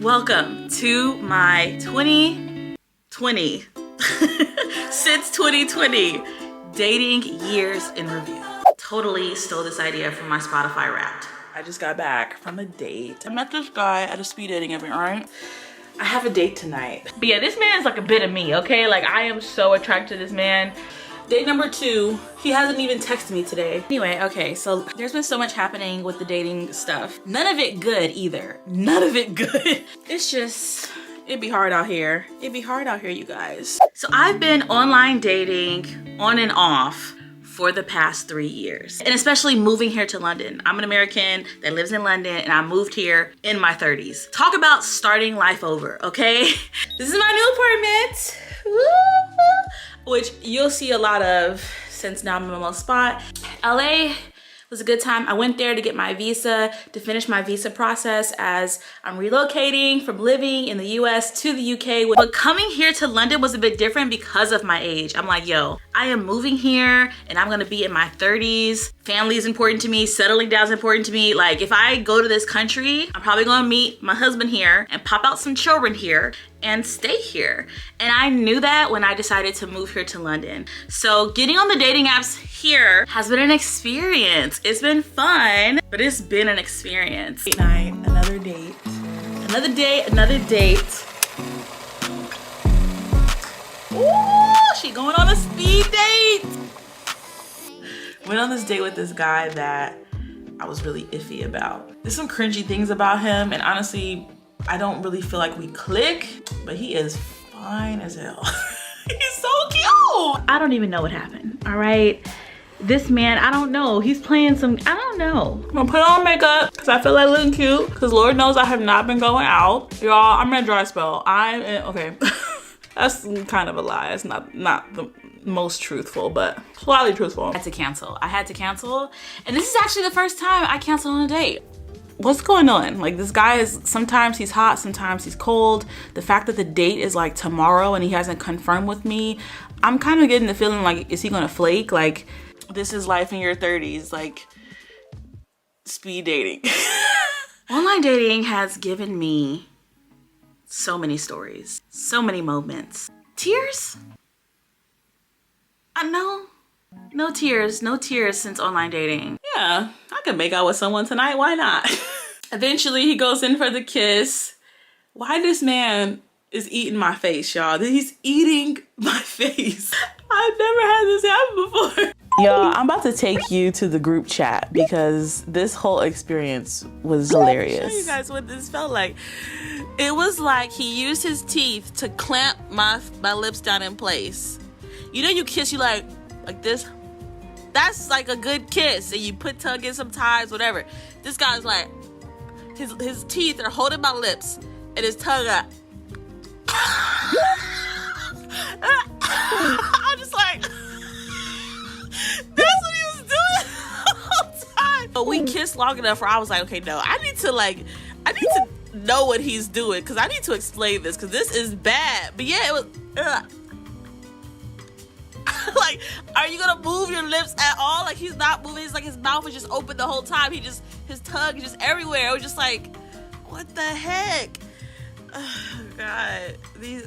Welcome to my 2020 since 2020 dating years in review. Totally stole this idea from my Spotify Wrapped. I just got back from a date. I met this guy at a speed dating event, right? I have a date tonight. But yeah, this man is like a bit of me, okay? Like I am so attracted to this man. Date number 2, he hasn't even texted me today. Anyway, okay, so there's been so much happening with the dating stuff. None of it good either. None of it good. It's just, it'd be hard out here. It'd be hard out here, you guys. So I've been online dating on and off for the past 3 years. And especially moving here to London. I'm an American that lives in London and I moved here in my 30s. Talk about starting life over, okay? This is my new apartment. Woo! Which you'll see a lot of since now I'm in my most spot. LA was a good time. I went there to get my visa, to finish my visa process as I'm relocating from living in the US to the UK. But coming here to London was a bit different because of my age. I'm like, yo, I am moving here and I'm gonna be in my 30s. Family is important to me, settling down is important to me. Like if I go to this country, I'm probably gonna meet my husband here and pop out some children here and stay here. And I knew that when I decided to move here to London. So getting on the dating apps here has been an experience. It's been fun, but it's been an experience. Night, another date. Another day, another date. Ooh, she going on a speed date. Went on this date with this guy that I was really iffy about. There's some cringy things about him, and honestly, I don't really feel like we click, but he is fine as hell. He's so cute. I don't even know what happened, all right? This man, I don't know. He's playing some, I don't know. I'm gonna put on makeup because I feel like looking cute, because Lord knows I have not been going out. Y'all, I'm in a dry spell. Okay. That's kind of a lie. It's not the most truthful, but slightly truthful. I had to cancel. And this is actually the first time I canceled on a date. What's going on? Like this guy is, sometimes he's hot, sometimes he's cold. The fact that the date is like tomorrow and he hasn't confirmed with me, I'm kind of getting the feeling like, is he gonna flake? Like this is life in your 30s, like speed dating. Online dating has given me so many stories, so many moments. Tears? No tears since online dating. Yeah, I could make out with someone tonight, why not? Eventually he goes in for the kiss. Why this man is eating my face, y'all? He's eating my face. I've never had this happen before. Y'all, I'm about to take you to the group chat because this whole experience was hilarious. I'll show you guys what this felt like. It was like he used his teeth to clamp my lips down in place. You know you kiss, you like this? That's like a good kiss. And you put tongue in some ties, whatever. This guy's like, his teeth are holding my lips and his tongue up. I'm just like, that's what he was doing the whole time. But we kissed long enough where I was like, okay, no, I need to know what he's doing because I need to explain this because this is bad. But yeah, it was, like, are you gonna move your lips at all? Like he's not moving. It's like his mouth is just open the whole time. His tongue is just everywhere. It was just like, what the heck? Oh God,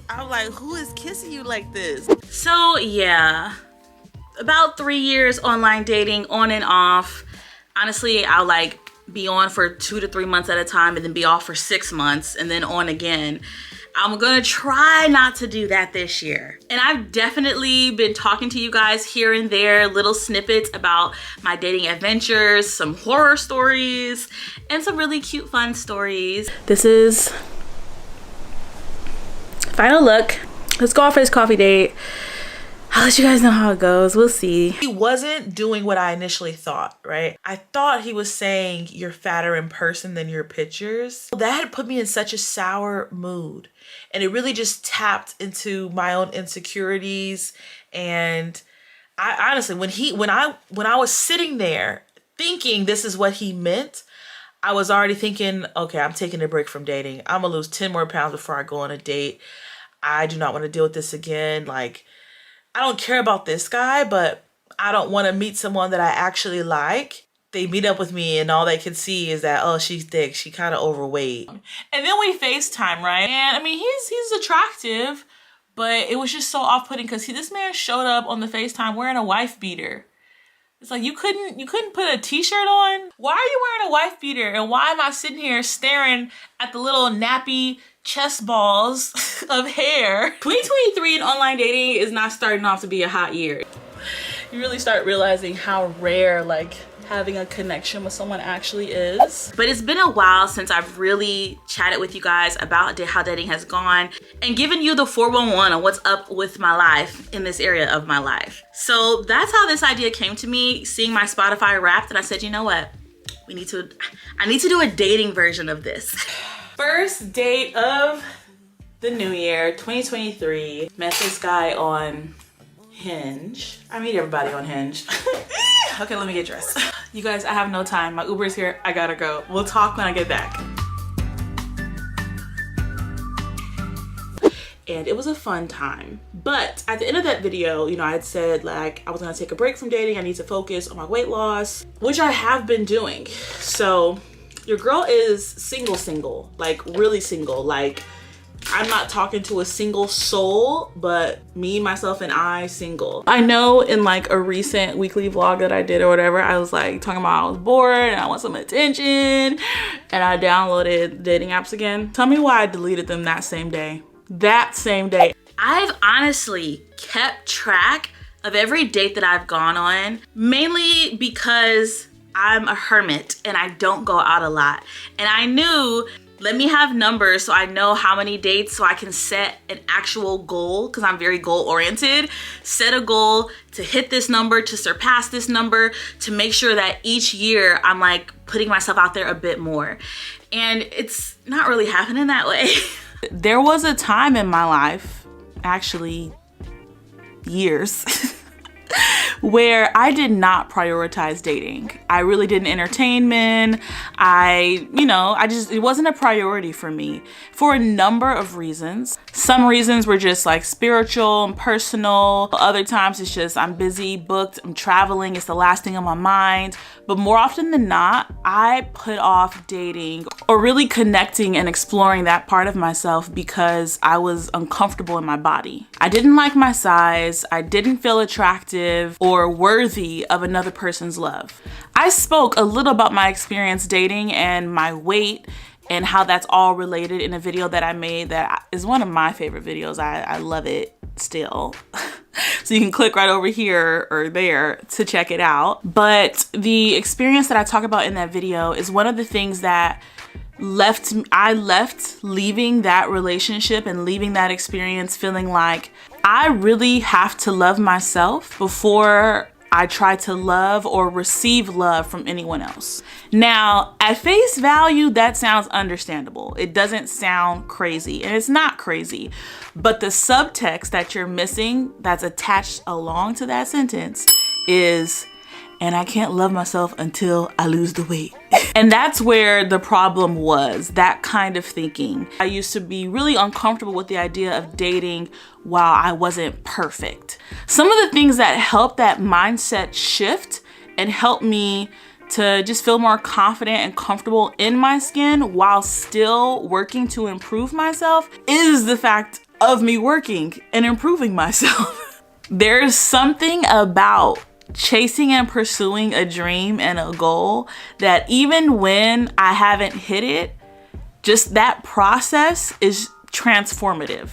I'm like, who is kissing you like this? So yeah, about 3 years online dating, on and off. Honestly, I'll like be on for 2 to 3 months at a time and then be off for 6 months and then on again. I'm gonna try not to do that this year. And I've definitely been talking to you guys here and there, little snippets about my dating adventures, some horror stories, and some really cute, fun stories. This is final look. Let's go off for this coffee date. I'll let you guys know how it goes. We'll see. He wasn't doing what I initially thought, right? I thought he was saying you're fatter in person than your pictures. That had put me in such a sour mood. And it really just tapped into my own insecurities. And I honestly, when I was sitting there thinking this is what he meant, I was already thinking, okay, I'm taking a break from dating. I'm gonna lose 10 more pounds before I go on a date. I do not want to deal with this again. Like, I don't care about this guy, but I don't want to meet someone that I actually like they meet up with me and all they can see is that, oh, she's thick, she kind of overweight. And then we FaceTime, right? And I mean, he's attractive, but it was just so off-putting because this man showed up on the FaceTime wearing a wife beater. It's like, you couldn't put a t-shirt on? Why are you wearing a wife beater? And why am I sitting here staring at the little nappy chest balls of hair? 2023 in online dating is not starting off to be a hot year. You really start realizing how rare like having a connection with someone actually is. But it's been a while since I've really chatted with you guys about how dating has gone and given you the 411 on what's up with my life in this area of my life. So that's how this idea came to me, seeing my Spotify Wrapped, and I said, you know what? I need to do a dating version of this. First date of the new year, 2023. Met this guy on Hinge. I meet everybody on Hinge. Okay, let me get dressed. You guys, I have no time. My Uber is here. I gotta go. We'll talk when I get back. And it was a fun time. But at the end of that video, you know, I had said like I was gonna take a break from dating. I need to focus on my weight loss, which I have been doing. So your girl is single, like really single. Like I'm not talking to a single soul, but me, myself, and I single. I know in like a recent weekly vlog that I did or whatever, I was like talking about I was bored and I want some attention, and I downloaded dating apps again. Tell me why I deleted them that same day. That same day. I've honestly kept track of every date that I've gone on, mainly because I'm a hermit and I don't go out a lot. And I knew, let me have numbers so I know how many dates, so I can set an actual goal, because I'm very goal oriented. Set a goal to hit this number, to surpass this number, to make sure that each year I'm like putting myself out there a bit more. And it's not really happening that way. There was a time in my life, actually years, where I did not prioritize dating. I really didn't entertain men. It wasn't a priority for me for a number of reasons. Some reasons were just like spiritual and personal. Other times it's just I'm busy, booked, I'm traveling, it's the last thing on my mind. But more often than not, I put off dating or really connecting and exploring that part of myself because I was uncomfortable in my body. I didn't like my size. I didn't feel attractive or worthy of another person's love. I spoke a little about my experience dating and my weight and how that's all related in a video that I made that is one of my favorite videos. I love it still. So you can click right over here or there to check it out. But the experience that I talk about in that video is one of the things that I left leaving that relationship and leaving that experience feeling like I really have to love myself before I try to love or receive love from anyone else. Now, at face value, that sounds understandable. It doesn't sound crazy, and it's not crazy. But the subtext that you're missing that's attached along to that sentence is, and I can't love myself until I lose the weight. And that's where the problem was, that kind of thinking. I used to be really uncomfortable with the idea of dating while I wasn't perfect. Some of the things that helped that mindset shift and helped me to just feel more confident and comfortable in my skin while still working to improve myself is the fact of me working and improving myself. There's something about chasing and pursuing a dream and a goal that even when I haven't hit it, just that process is transformative.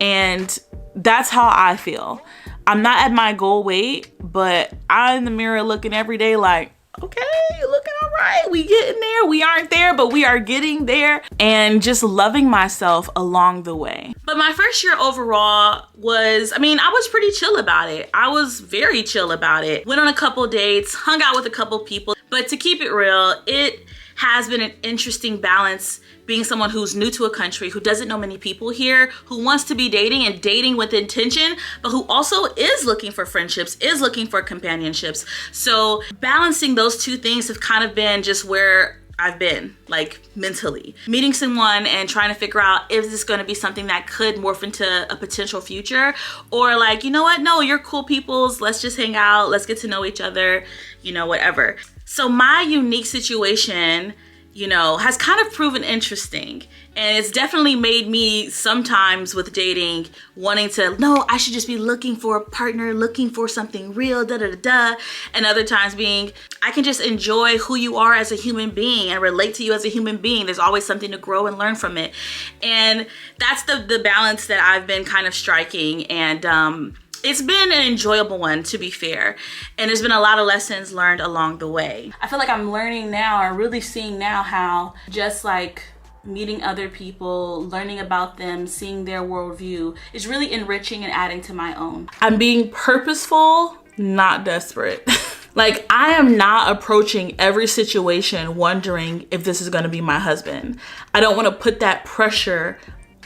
And that's how I feel. I'm not at my goal weight, but I'm in the mirror looking every day like, okay, looking all right. We getting there. We aren't there, but we are getting there. And just loving myself along the way. But my first year overall was, I was pretty chill about it. I was very chill about it. Went on a couple dates, hung out with a couple people. But to keep it real, it has been an interesting balance being someone who's new to a country, who doesn't know many people here, who wants to be dating and dating with intention, but who also is looking for friendships, is looking for companionships. So balancing those two things have kind of been just where I've been, like mentally. Meeting someone and trying to figure out, is this gonna be something that could morph into a potential future? Or like, you know what, no, you're cool peoples, let's just hang out, let's get to know each other, whatever. So my unique situation, you know, has kind of proven interesting. And it's definitely made me sometimes with dating wanting to, no, I should just be looking for a partner, looking for something real, da da da da. And other times being, I can just enjoy who you are as a human being and relate to you as a human being. There's always something to grow and learn from it. And that's the balance that I've been kind of striking. And it's been an enjoyable one, to be fair. And there's been a lot of lessons learned along the way. I feel like I'm learning now, or really seeing now, how just like meeting other people, learning about them, seeing their worldview is really enriching and adding to my own. I'm being purposeful, not desperate. Like, I am not approaching every situation wondering if this is gonna be my husband. I don't wanna put that pressure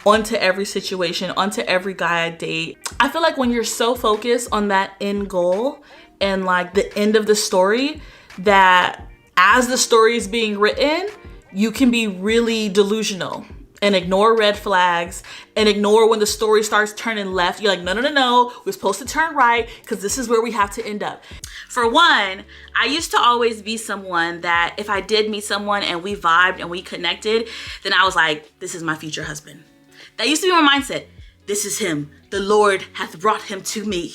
onto every situation, onto every guy I date. I feel like when you're so focused on that end goal and like the end of the story, that as the story is being written, you can be really delusional and ignore red flags and ignore when the story starts turning left. You're like, no, no, no, no, we're supposed to turn right because this is where we have to end up. For one, I used to always be someone that if I did meet someone and we vibed and we connected, then I was like, this is my future husband. That used to be my mindset. This is him. The Lord hath brought him to me.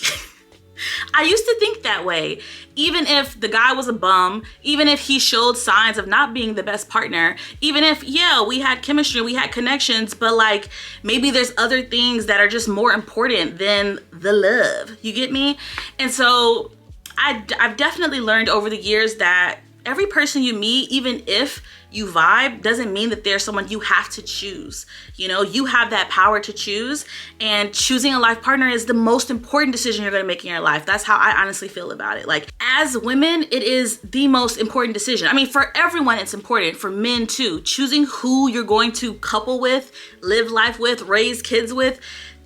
I used to think that way. Even if the guy was a bum, even if he showed signs of not being the best partner, even if, yeah, we had chemistry, we had connections, but like maybe there's other things that are just more important than the love. You get me? And so I've definitely learned over the years that every person you meet, even if you vibe, doesn't mean that there's someone you have to choose. You know, you have that power to choose, and choosing a life partner is the most important decision you're gonna make in your life. That's how I honestly feel about it. Like, as women, it is the most important decision. I mean, for everyone, it's important. For men too. Choosing who you're going to couple with, live life with, raise kids with,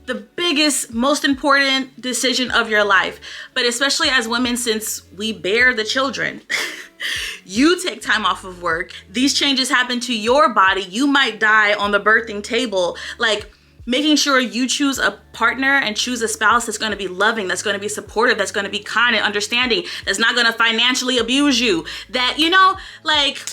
the biggest, most important decision of your life. But especially as women, since we bear the children, you take time off of work, these changes happen to your body, you might die on the birthing table. Like, making sure you choose a partner and choose a spouse that's gonna be loving, that's gonna be supportive, that's gonna be kind and understanding, that's not gonna financially abuse you, that, you know, like,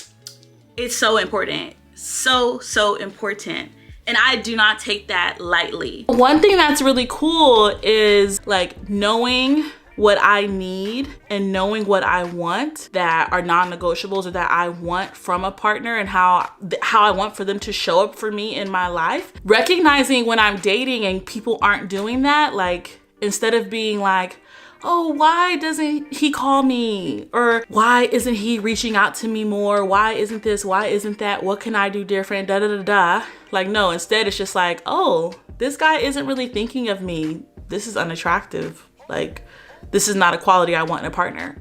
it's so important. So, so important. And I do not take that lightly. One thing that's really cool is like knowing what I need and knowing what I want that are non-negotiables, or that I want from a partner, and how I want for them to show up for me in my life. Recognizing when I'm dating and people aren't doing that, like, instead of being like, oh, why doesn't he call me? Or why isn't he reaching out to me more? Why isn't this? Why isn't that? What can I do different? Da da da da. Like, no, instead it's just like, oh, this guy isn't really thinking of me. This is unattractive. Like, this is not a quality I want in a partner.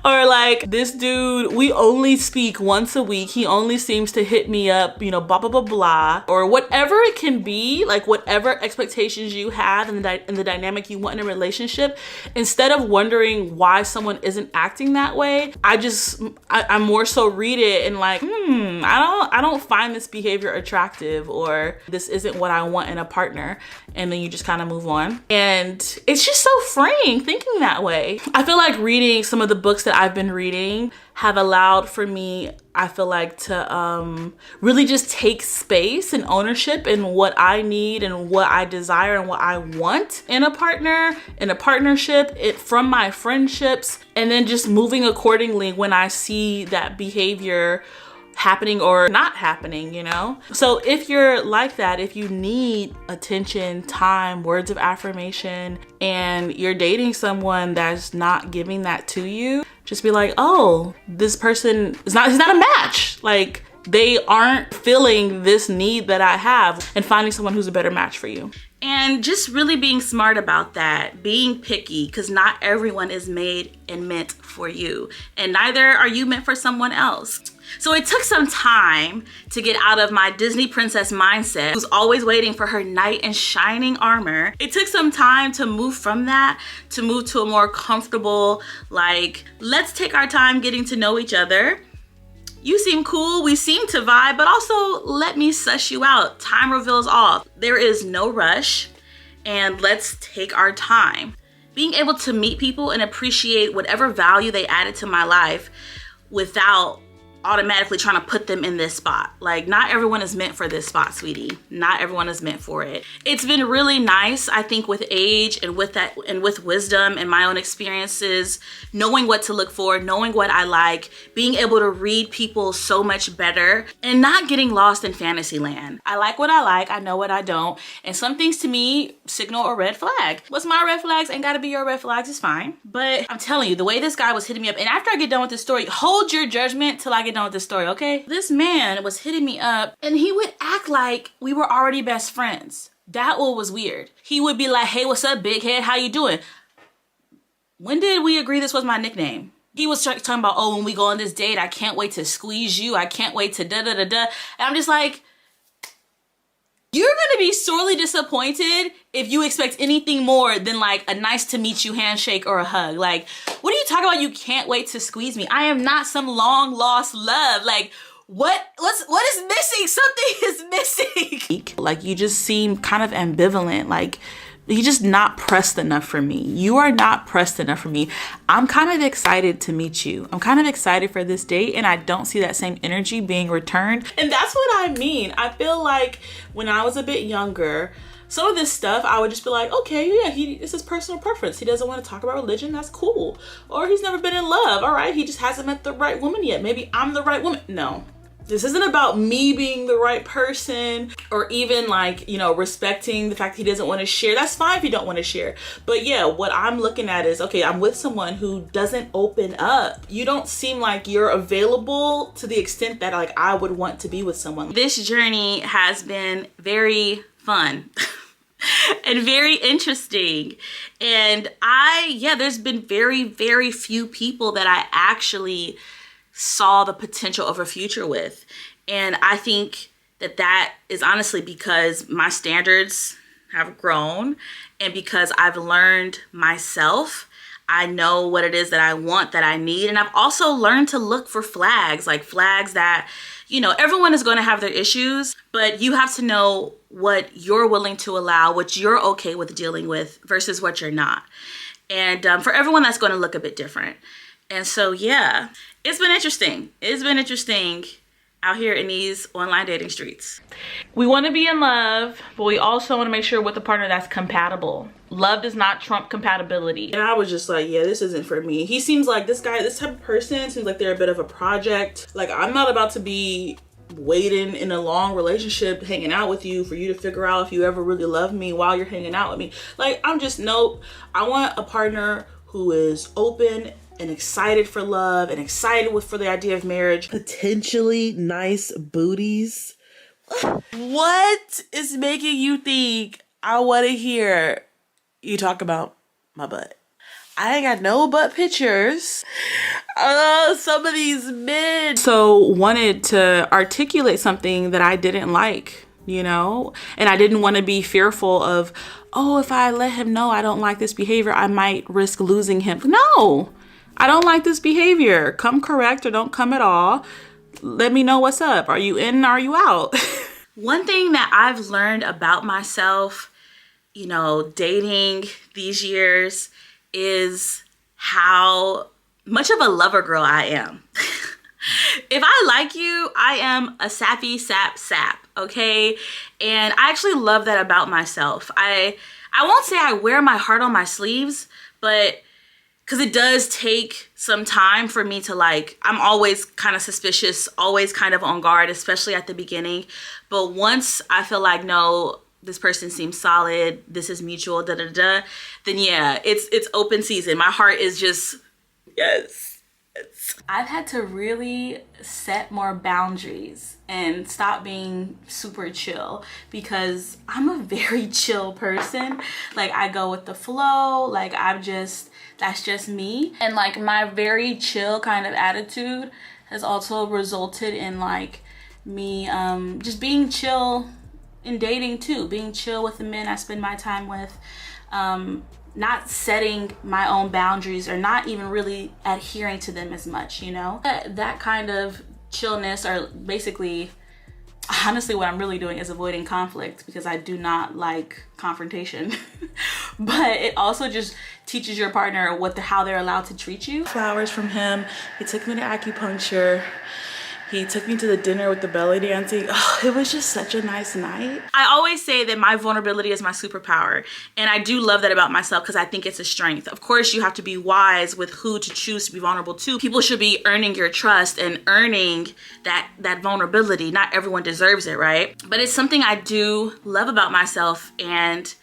Or like, this dude, we only speak once a week. He only seems to hit me up, you know, blah, blah, blah, blah. Or whatever it can be, like whatever expectations you have in the dynamic you want in a relationship, instead of wondering why someone isn't acting that way, I more so read it and like, I don't find this behavior attractive, or this isn't what I want in a partner. And then you just kind of move on. And it's just so freeing thinking that way. I feel like reading some of the books that I've been reading have allowed for me, I feel like, to really just take space and ownership in what I need and what I desire and what I want in a partner, in a partnership, from my friendships, and then just moving accordingly when I see that behavior happening or not happening, you know? So if you're like that, if you need attention, time, words of affirmation, and you're dating someone that's not giving that to you, just be like, oh, this person he's not a match. Like, they aren't filling this need that I have, and finding someone who's a better match for you. And just really being smart about that, being picky, because not everyone is made and meant for you, and neither are you meant for someone else. So it took some time to get out of my Disney princess mindset, who's always waiting for her knight in shining armor. It took some time to move from that, to move to a more comfortable, like, let's take our time getting to know each other. You seem cool, we seem to vibe, but also let me suss you out. Time reveals all. There is no rush, and let's take our time. being able to meet people and appreciate whatever value they added to my life without automatically trying to put them in this spot. Like, not everyone is meant for this spot, sweetie. Not everyone is meant for it. It's been really nice, I think, with age and with that and with wisdom and my own experiences, knowing what to look for, knowing what I like, being able to read people so much better and not getting lost in fantasy land. I like what I like, I know what I don't, and some things to me signal a red flag. What's my red flags ain't gotta be your red flags, it's fine. But I'm telling you, the way this guy was hitting me up, and after I get done with this story, hold your judgment till I get done with this story, okay? This man was hitting me up and he would act like we were already best friends. That one was weird. He would be like, hey, what's up, big head? How you doing? When did we agree this was my nickname? He was talking about, oh, when we go on this date, I can't wait to squeeze you. I can't wait to da-da-da-da. And I'm just like, you're gonna be sorely disappointed if you expect anything more than like a nice to meet you handshake or a hug. Like, what are you talking about? You can't wait to squeeze me. I am not some long lost love. Like, what is missing? Something is missing. Like, you just seem kind of ambivalent. Like, you're just not pressed enough for me. You are not pressed enough for me. I'm kind of excited to meet you. I'm kind of excited for this date, and I don't see that same energy being returned. And that's what I mean. I feel like when I was a bit younger, some of this stuff, I would just be like, okay, yeah, it's his personal preference. He doesn't want to talk about religion, that's cool. Or he's never been in love, all right, he just hasn't met the right woman yet. Maybe I'm the right woman. No. This isn't about me being the right person or even like, you know, respecting the fact that he doesn't want to share. That's fine if you don't want to share. But yeah, what I'm looking at is, okay, I'm with someone who doesn't open up. You don't seem like you're available to the extent that like I would want to be with someone. This journey has been very fun. And very interesting. And there's been very, very few people that I actually saw the potential of a future with. And I think that is honestly because my standards have grown and because I've learned myself. I know what it is that I want, that I need. And I've also learned to look for flags, like flags that, you know, everyone is going to have their issues, but you have to know what you're willing to allow, what you're okay with dealing with versus what you're not. And for everyone, that's going to look a bit different. And so, yeah, it's been interesting. It's been interesting out here in these online dating streets. We want to be in love, but we also want to make sure with a partner that's compatible. Love does not trump compatibility. And I was just like, yeah, this isn't for me. He seems like this type of person seems like they're a bit of a project. Like, I'm not about to be waiting in a long relationship, hanging out with you for you to figure out if you ever really love me while you're hanging out with me. Like, nope. I want a partner who is open and excited for love and excited for the idea of marriage. Potentially nice booties. What is making you think I want to hear you talk about my butt? I ain't got no butt pictures. Some of these men. So wanted to articulate something that I didn't like, you know? And I didn't want to be fearful of, oh, if I let him know I don't like this behavior, I might risk losing him. No. I don't like this behavior. Come correct or don't come at all. Let me know what's up. Are you in? Are you out? One thing that I've learned about myself, you know, dating these years is how much of a lover girl I am. If I like you, I am a sappy sap, okay? And I actually love that about myself. I won't say I wear my heart on my sleeves, but because it does take some time for me to like, I'm always kind of suspicious, always kind of on guard, especially at the beginning. But once I feel like, no, this person seems solid, this is mutual, then yeah, it's open season. My heart is just, yes. I've had to really set more boundaries and stop being super chill because I'm a very chill person. Like, I go with the flow, like that's just me. And like my very chill kind of attitude has also resulted in like me just being chill in dating too, being chill with the men I spend my time with, not setting my own boundaries or not even really adhering to them as much, you know? That kind of chillness, or basically Honestly, what I'm really doing is avoiding conflict because I do not like confrontation. But it also just teaches your partner how they're allowed to treat you. Flowers from him. He took me to acupuncture. He took me to the dinner with the belly dancing. Oh, it was just such a nice night. I always say that my vulnerability is my superpower. And I do love that about myself because I think it's a strength. Of course, you have to be wise with who to choose to be vulnerable to. People should be earning your trust and earning that vulnerability. Not everyone deserves it, right? But it's something I do love about myself. And,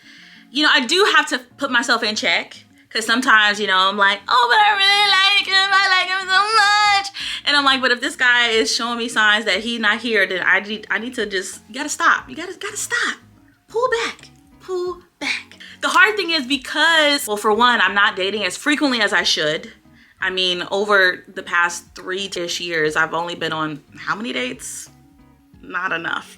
you know, I do have to put myself in check. Because sometimes, you know, I'm like, oh, but I really like him. I like him so much. And I'm like, but if this guy is showing me signs that he's not here, then I need to just, you gotta stop. You gotta stop. Pull back. Pull back. The hard thing is because, well, for one, I'm not dating as frequently as I should. I mean, over the past 3-ish years, I've only been on how many dates? Not enough.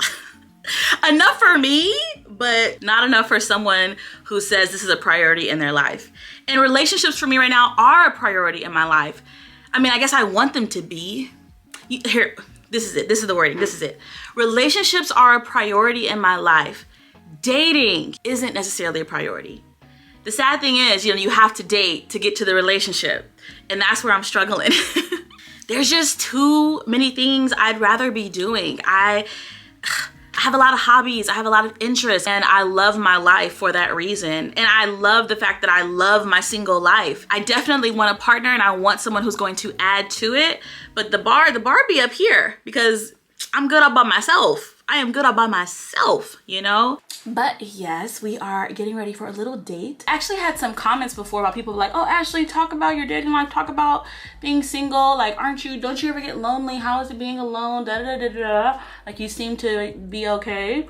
Enough for me, but not enough for someone who says this is a priority in their life. And relationships for me right now are a priority in my life. I mean, I guess I want them to be. Here, this is it. This is the wording. This is it. Relationships are a priority in my life. Dating isn't necessarily a priority. The sad thing is, you know, you have to date to get to the relationship. And that's where I'm struggling. There's just too many things I'd rather be doing. I have a lot of hobbies, I have a lot of interests, and I love my life for that reason. And I love the fact that I love my single life. I definitely want a partner and I want someone who's going to add to it, but the bar be up here because I'm good all by myself. I am good all by myself, you know? But yes, we are getting ready for a little date. I actually had some comments before about people like, oh, Ashley, talk about your dating life, talk about being single. Like, don't you ever get lonely? How is it being alone? Da da da da da. Like, you seem to be okay.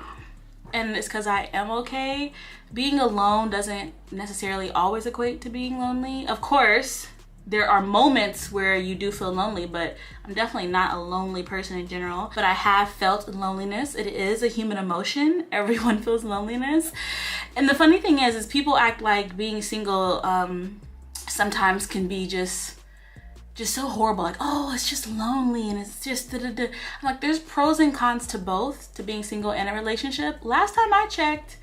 And it's because I am okay. Being alone doesn't necessarily always equate to being lonely. Of course, there are moments where you do feel lonely, but I'm definitely not a lonely person in general. But I have felt loneliness. It is a human emotion. Everyone feels loneliness. And the funny thing is people act like being single sometimes can be just so horrible. Like, oh, it's just lonely and it's just da-da-da. I'm like, there's pros and cons to both, to being single and a relationship. Last time I checked,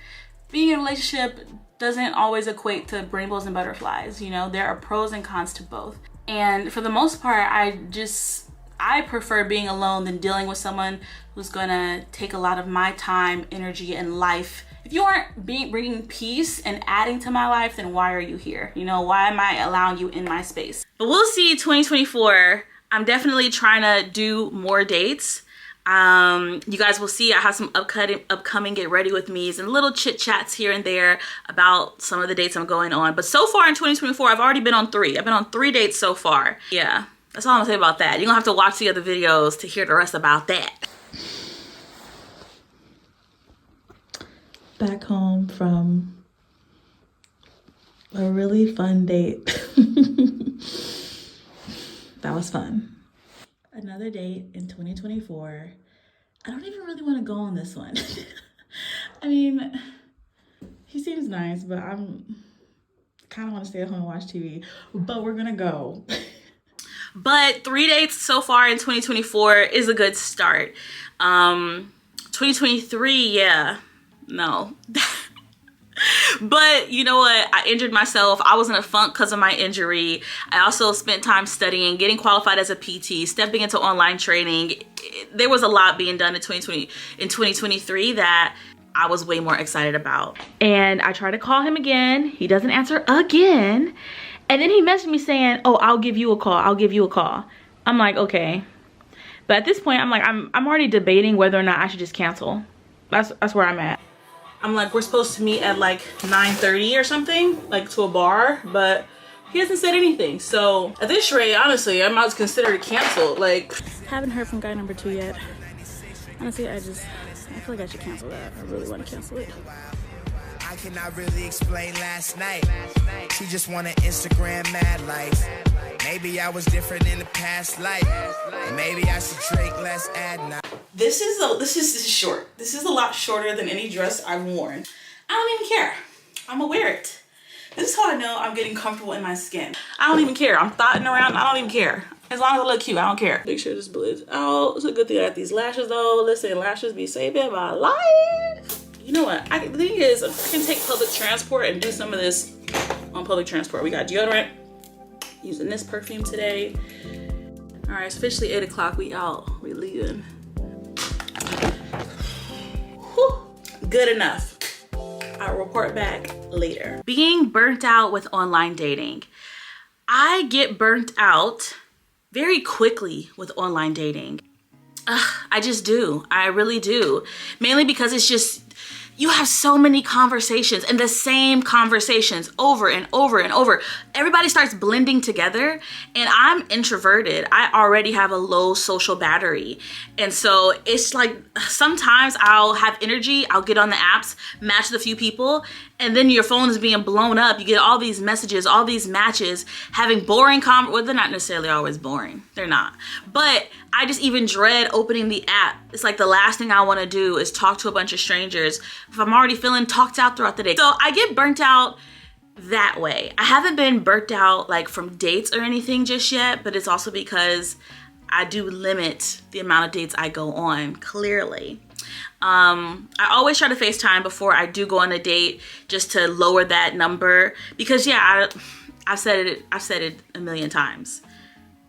being in a relationship doesn't always equate to rainbows and butterflies. You know, there are pros and cons to both. And for the most part, I prefer being alone than dealing with someone who's gonna take a lot of my time, energy, and life. If you aren't bringing peace and adding to my life, then why are you here? You know, why am I allowing you in my space? But we'll see 2024. I'm definitely trying to do more dates. You guys will see I have some upcoming get ready with me's and little chit chats here and there about some of the dates I'm going on. But so far in 2024, I've already been on 3. I've been on 3 dates so far. Yeah, that's all I'm gonna say about that. You're gonna have to watch the other videos to hear the rest about that. Back home from a really fun date. That was fun. Another date in 2024. I don't even really want to go on this one. I mean, he seems nice, but I'm kind of want to stay at home and watch TV, but we're gonna go. But 3 dates so far in 2024 is a good start. 2023, yeah, no. But you know what? I injured myself. I was in a funk because of my injury. I also spent time studying, getting qualified as a PT, stepping into online training. There was a lot being done in 2023 that I was way more excited about. And I tried to call him again. He doesn't answer again. And then he messaged me saying, oh, I'll give you a call. I'll give you a call. I'm like, okay. But at this point, I'm like, I'm already debating whether or not I should just cancel. That's where I'm at. I'm like, we're supposed to meet at like 9:30 or something, like to a bar, but he hasn't said anything. So at this rate, honestly, I might consider it canceled. Like, haven't heard from guy number 2 yet. Honestly, I feel like I should cancel that. I really want to cancel it. I cannot really explain last night. She just want an Instagram mad life. Maybe I was different in the past life. Maybe I should drink less at night. This is short. This is a lot shorter than any dress I've worn. I don't even care. I'm gonna wear it. This is how I know I'm getting comfortable in my skin. I don't even care. I'm thotting around. I don't even care. As long as I look cute, I don't care. Make sure this blends out. It's a good thing I got these lashes though. Listen, lashes be saving my life. You know what? The thing is, I can take public transport and do some of this on public transport. We got deodorant. Using this perfume today. All right, it's officially 8 o'clock. We out. We leaving. Whew. Good enough. I'll report back later. Being burnt out with online dating. I get burnt out very quickly with online dating. I just do. I really do. Mainly because it's just, you have so many conversations and the same conversations over and over and over. Everybody starts blending together, and I'm introverted. I already have a low social battery. And so it's like, sometimes I'll have energy, I'll get on the apps, match with a few people, and then your phone is being blown up. You get all these messages, all these matches, having boring well, they're not necessarily always boring. They're not. But I just even dread opening the app. It's like the last thing I want to do is talk to a bunch of strangers if I'm already feeling talked out throughout the day. So I get burnt out that way. I haven't been burnt out like from dates or anything just yet, but it's also because I do limit the amount of dates I go on, clearly. I always try to FaceTime before I do go on a date just to lower that number because yeah, I've said it a million times.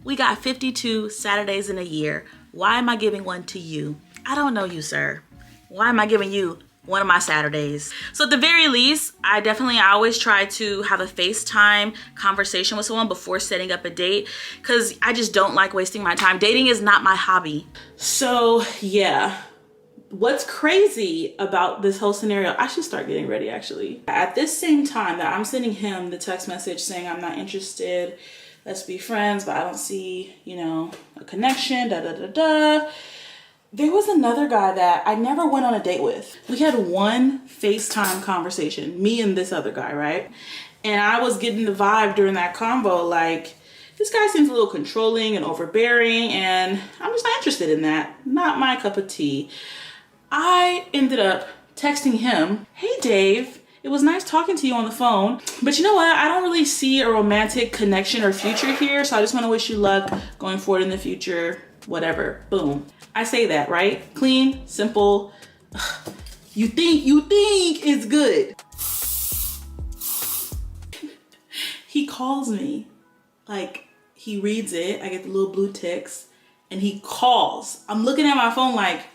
We got 52 Saturdays in a year. Why am I giving one to you? I don't know you, sir. Why am I giving you one of my Saturdays? So at the very least, I always try to have a FaceTime conversation with someone before setting up a date because I just don't like wasting my time. Dating is not my hobby. So yeah. What's crazy about this whole scenario, I should start getting ready actually. At this same time that I'm sending him the text message saying I'm not interested, let's be friends, but I don't see, you know, a connection, there was another guy that I never went on a date with. We had one FaceTime conversation, me and this other guy, right? And I was getting the vibe during that convo, like, this guy seems a little controlling and overbearing, and I'm just not interested in that. Not my cup of tea. I ended up texting him, hey Dave, it was nice talking to you on the phone, but you know what? I don't really see a romantic connection or future here, so I just want to wish you luck going forward in the future, whatever. Boom. I say that, right? Clean, simple. You think it's good. He calls me, like he reads it, I get the little blue ticks, and he calls. I'm looking at my phone like,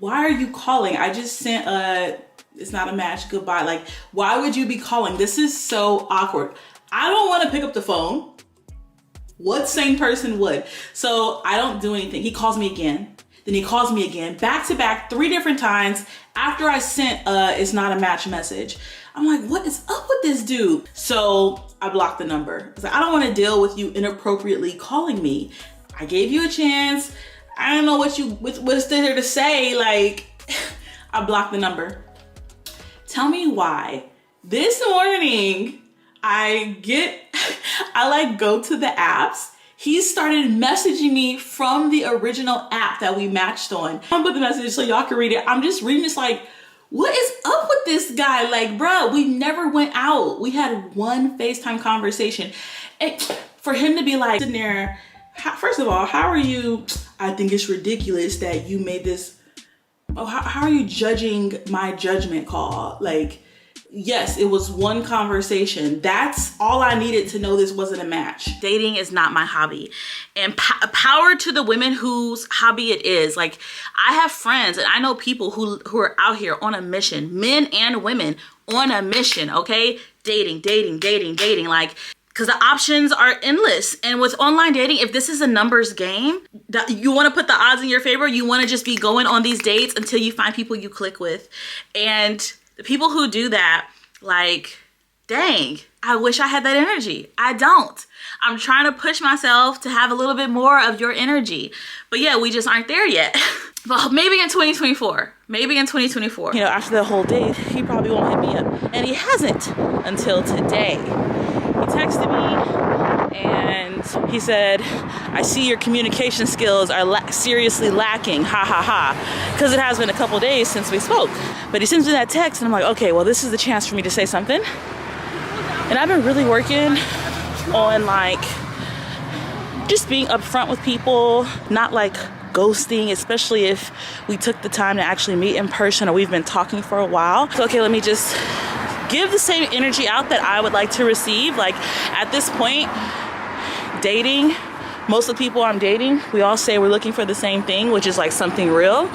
why are you calling? I just sent it's not a match, goodbye. Like, why would you be calling? This is so awkward. I don't want to pick up the phone. What sane person would? So I don't do anything. He calls me again. Then he calls me again, back to back, 3 different times after I sent it's not a match message. I'm like, what is up with this dude? So I blocked the number. I was like, I don't want to deal with you inappropriately calling me. I gave you a chance. I don't know what's there to say. Like, I blocked the number. Tell me why. This morning, I go to the apps. He started messaging me from the original app that we matched on. I'll put the message so y'all can read it. I'm just reading this like, what is up with this guy? Like, bro, we never went out. We had one FaceTime conversation. And for him to be like, sitting there, first of all, how are you? I think it's ridiculous that you made this. Oh, how are you judging my judgment call? Like, yes, it was one conversation. That's all I needed to know this wasn't a match. Dating is not my hobby. And power to the women whose hobby it is. Like, I have friends and I know people who are out here on a mission, men and women on a mission, okay? Dating. Like, because the options are endless. And with online dating, if this is a numbers game, you want to put the odds in your favor. You want to just be going on these dates until you find people you click with. And the people who do that, like, dang, I wish I had that energy. I don't. I'm trying to push myself to have a little bit more of your energy. But yeah, we just aren't there yet. But maybe in 2024. Maybe in 2024. You know, after the whole date, he probably won't hit me up. And he hasn't until today. He texted me and he said, I see your communication skills are seriously lacking, ha ha ha. Because it has been a couple days since we spoke. But he sends me that text and I'm like, okay, well, this is the chance for me to say something. And I've been really working on like just being upfront with people, not like ghosting, especially if we took the time to actually meet in person or we've been talking for a while. So, okay, let me just give the same energy out that I would like to receive. Like at this point, dating, most of the people I'm dating, we all say we're looking for the same thing, which is like something real.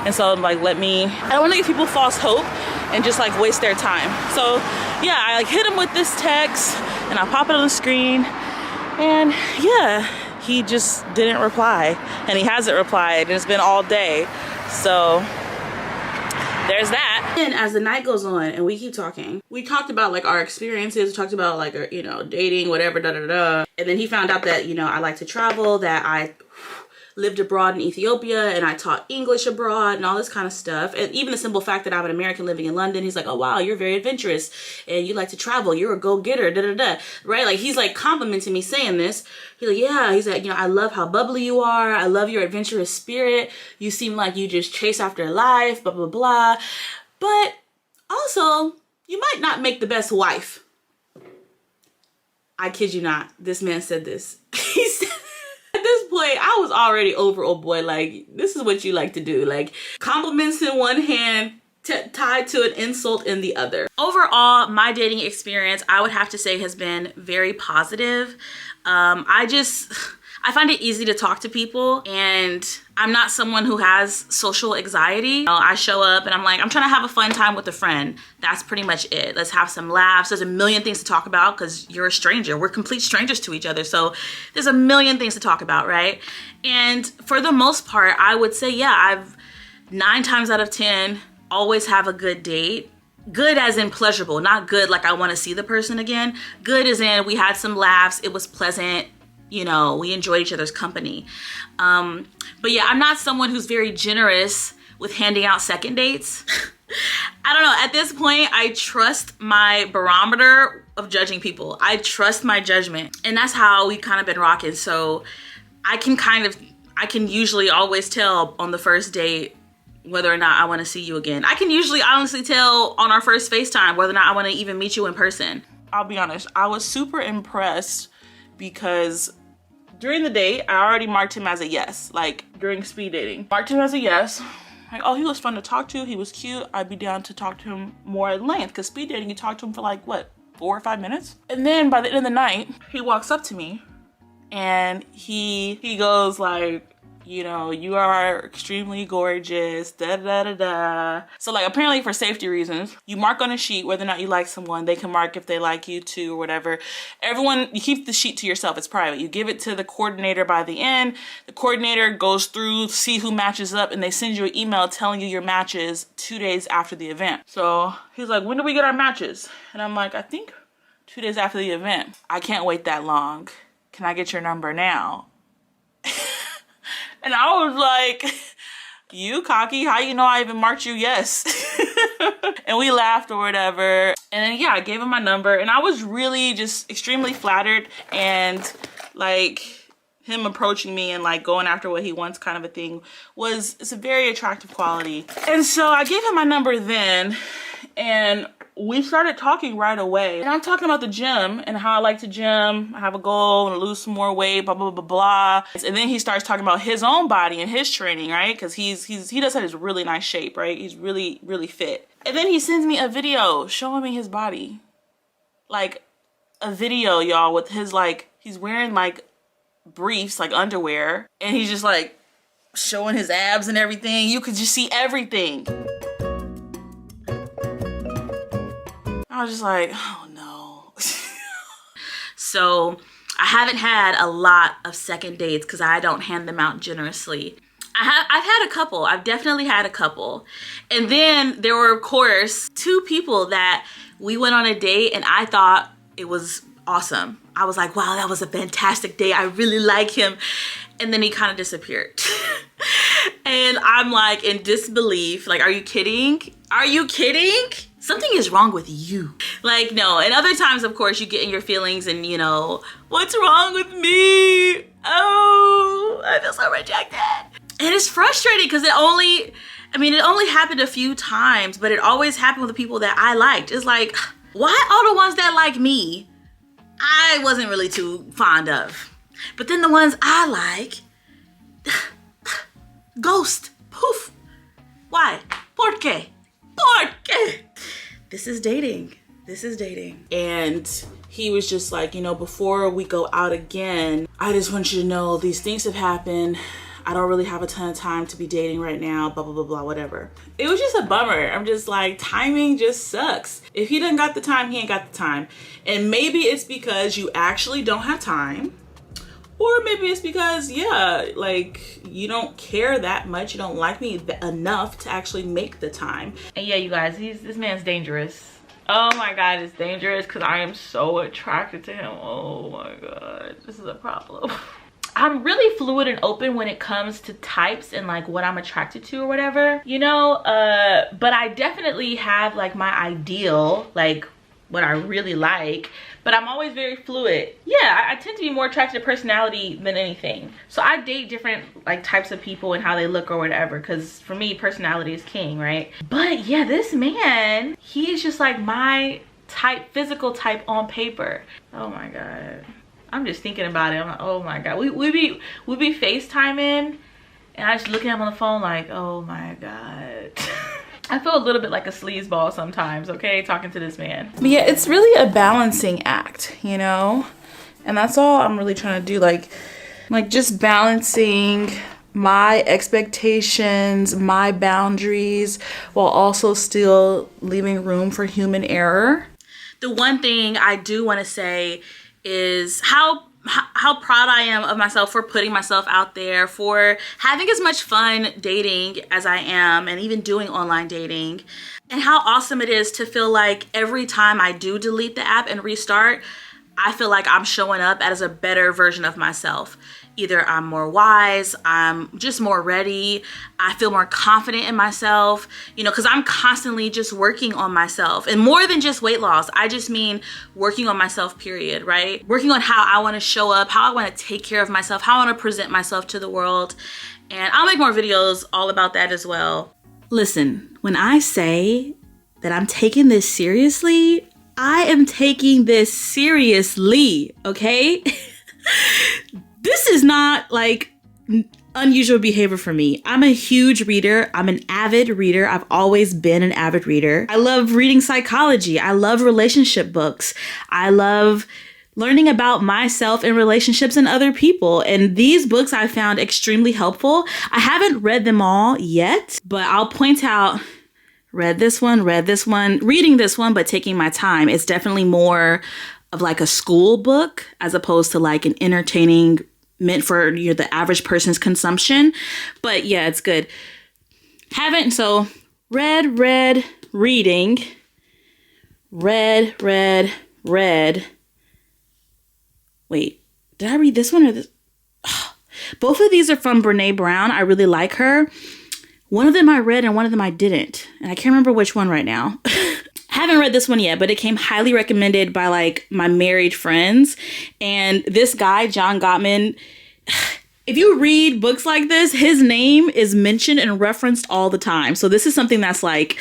And so I'm like, I don't want to give people false hope and just like waste their time. So yeah, I like hit him with this text and I pop it on the screen, and yeah, he just didn't reply, and he hasn't replied, and it's been all day. So there's that. And as the night goes on and we keep talking, we talked about like our experiences, we talked about like our, you know, dating, whatever, and then he found out that, you know, I like to travel, that I lived abroad in Ethiopia and I taught English abroad and all this kind of stuff. And even the simple fact that I'm an American living in London, he's like, oh wow, you're very adventurous and you like to travel, you're a go-getter, right? Like he's like complimenting me saying this. He's like, yeah, he's like, you know, I love how bubbly you are, I love your adventurous spirit, you seem like you just chase after life, blah blah blah, but also you might not make the best wife. I kid you not, this man said this. He said, at this point, I was already over, oh boy, like, this is what you like to do. Like, compliments in one hand, tied to an insult in the other. Overall, my dating experience, I would have to say, has been very positive. I find it easy to talk to people, and I'm not someone who has social anxiety. You know, I show up and I'm like, I'm trying to have a fun time with a friend. That's pretty much it. Let's have some laughs. There's a million things to talk about because you're a stranger. We're complete strangers to each other. So there's a million things to talk about, right? And for the most part, I would say, yeah, I've 9 times out of 10 always have a good date. Good as in pleasurable, not good like I want to see the person again. Good as in we had some laughs, it was pleasant, you know, we enjoyed each other's company. But yeah, I'm not someone who's very generous with handing out second dates. I don't know, at this point, I trust my barometer of judging people. I trust my judgment, and that's how we kind of been rocking. So I can usually always tell on the first date whether or not I want to see you again. I can usually honestly tell on our first FaceTime whether or not I want to even meet you in person. I'll be honest, I was super impressed because during the date, I already marked him as a yes. Like during speed dating, marked him as a yes. Like, oh, he was fun to talk to, he was cute, I'd be down to talk to him more at length, because speed dating, you talk to him for like, what, 4 or 5 minutes? And then by the end of the night, he walks up to me and he goes like, you know, you are extremely gorgeous, da da da da. So like, apparently for safety reasons, you mark on a sheet whether or not you like someone. They can mark if they like you too or whatever. Everyone, you keep the sheet to yourself, it's private. You give it to the coordinator by the end. The coordinator goes through, see who matches up, and they send you an email telling you your matches 2 days after the event. So he's like, when do we get our matches? And I'm like, I think 2 days after the event. I can't wait that long. Can I get your number now? And I was like, you cocky, how you know I even marked you yes? And we laughed or whatever. And then yeah, I gave him my number, and I was really just extremely flattered, and like him approaching me and like going after what he wants kind of a thing it's a very attractive quality. And so I gave him my number then, and we started talking right away. And I'm talking about the gym and how I like to gym. I have a goal and lose some more weight, blah, blah, blah, blah. And then he starts talking about his own body and his training, right? Because he does have his really nice shape, right? He's really, really fit. And then he sends me a video showing me his body. Like a video, y'all, with his like, he's wearing like briefs, like underwear. And he's just like showing his abs and everything. You could just see everything. I was just like, oh no. So I haven't had a lot of second dates because I don't hand them out generously. I've had a couple. I've definitely had a couple. And then there were, of course, 2 people that we went on a date and I thought it was awesome. I was like, wow, that was a fantastic day. I really like him. And then he kind of disappeared. And I'm like in disbelief. Like, are you kidding? Are you kidding? Something is wrong with you. Like, no. And other times, of course, you get in your feelings and, you know, what's wrong with me? Oh, I feel so rejected. And it's frustrating because it only happened a few times, but it always happened with the people that I liked. It's like, why all the ones that like me, I wasn't really too fond of. But then the ones I like, ghost, poof. Why? ¿Por qué? ¿Por qué? This is dating. This is dating. And he was just like, you know, before we go out again, I just want you to know these things have happened. I don't really have a ton of time to be dating right now, blah, blah, blah, blah, whatever. It was just a bummer. I'm just like, timing just sucks. If he doesn't got the time, he ain't got the time. And maybe it's because you actually don't have time. Or maybe it's because, yeah, like, you don't care that much. You don't like me enough to actually make the time. And yeah, you guys, this man's dangerous. Oh my God, it's dangerous because I am so attracted to him. Oh my God, this is a problem. I'm really fluid and open when it comes to types and like what I'm attracted to or whatever, you know, but I definitely have like my ideal, like what I really like, but I'm always very fluid. Yeah, I tend to be more attracted to personality than anything. So I date different like types of people and how they look or whatever, because for me, personality is king, right? But yeah, this man, he is just like my type, physical type on paper. Oh my God. I'm just thinking about it. I'm like, oh my God. We be FaceTiming and I just look at him on the phone like, oh my God. I feel a little bit like a sleazeball sometimes, okay, talking to this man. But yeah, it's really a balancing act, you know? And that's all I'm really trying to do. Like just balancing my expectations, my boundaries, while also still leaving room for human error. The one thing I do want to say is how proud I am of myself for putting myself out there, for having as much fun dating as I am and even doing online dating, and how awesome it is to feel like every time I do delete the app and restart, I feel like I'm showing up as a better version of myself. Either I'm more wise, I'm just more ready, I feel more confident in myself, you know, because I'm constantly just working on myself. And more than just weight loss, I just mean working on myself, period, right? Working on how I want to show up, how I want to take care of myself, how I want to present myself to the world. And I'll make more videos all about that as well. Listen, when I say that I'm taking this seriously, I am taking this seriously, okay? This is not like unusual behavior for me. I'm a huge reader. I'm an avid reader. I've always been an avid reader. I love reading psychology. I love relationship books. I love learning about myself and relationships and other people. And these books I found extremely helpful. I haven't read them all yet, but I'll point out, read this one, reading this one, but taking my time. It's definitely more of like a school book as opposed to like an entertaining, meant for, you know, the average person's consumption. But yeah, it's good. So reading, read. Wait, did I read this one or this? Both of these are from Brene Brown. I really like her. One of them I read and one of them I didn't. And I can't remember which one right now. Haven't read this one yet, but it came highly recommended by like my married friends. And this guy, John Gottman, if you read books like this, his name is mentioned and referenced all the time. So this is something that's like,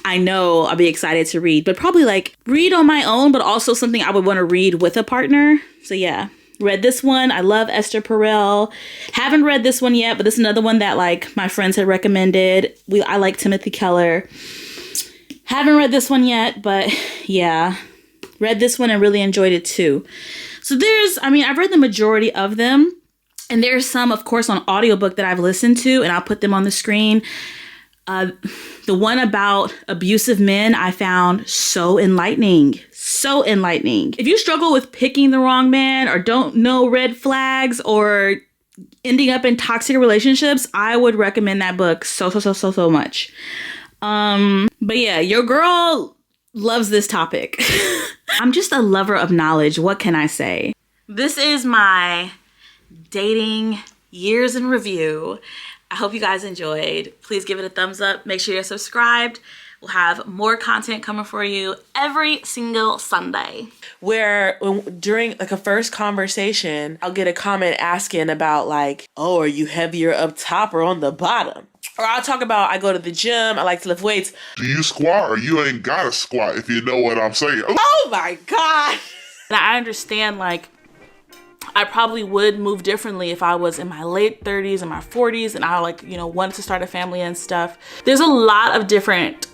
I know I'll be excited to read, but probably like read on my own, but also something I would want to read with a partner. So yeah, read this one. I love Esther Perel. Haven't read this one yet, but this is another one that like my friends had recommended. I like Timothy Keller. Haven't read this one yet, but yeah, read this one and really enjoyed it too. So I've read the majority of them, and there's some, of course, on audiobook that I've listened to, and I'll put them on the screen. The one about abusive men I found so enlightening. So enlightening. If you struggle with picking the wrong man or don't know red flags or ending up in toxic relationships, I would recommend that book so much. But yeah, your girl loves this topic. I'm just a lover of knowledge. What can I say? This is my dating years in review. I hope you guys enjoyed. Please give it a thumbs up. Make sure you're subscribed. We'll have more content coming for you every single Sunday. Where during like a first conversation, I'll get a comment asking about like, oh, are you heavier up top or on the bottom? Or I'll talk about, I go to the gym, I like to lift weights. Do you squat or you ain't gotta squat, if you know what I'm saying? Oh my God. And I understand like I probably would move differently if I was in my late 30s and my 40s and I wanted to start a family and stuff. There's a lot of different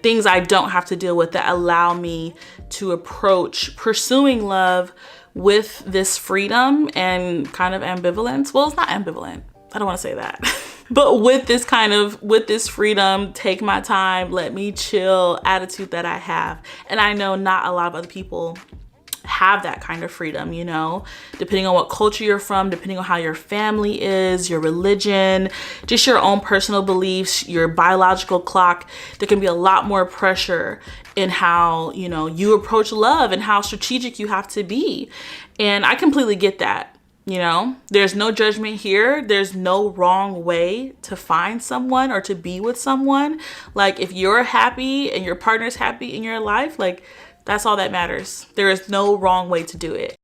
things I don't have to deal with that allow me to approach pursuing love with this freedom and kind of ambivalence. Well, it's not ambivalent. I don't want to say that. But with this freedom, take my time, let me chill attitude that I have. And I know not a lot of other people have that kind of freedom, depending on what culture you're from, depending on how your family is, your religion, just your own personal beliefs, your biological clock. There can be a lot more pressure in how, you approach love and how strategic you have to be. And I completely get that. There's no judgment here. There's no wrong way to find someone or to be with someone. Like, if you're happy and your partner's happy in your life, like, that's all that matters. There is no wrong way to do it.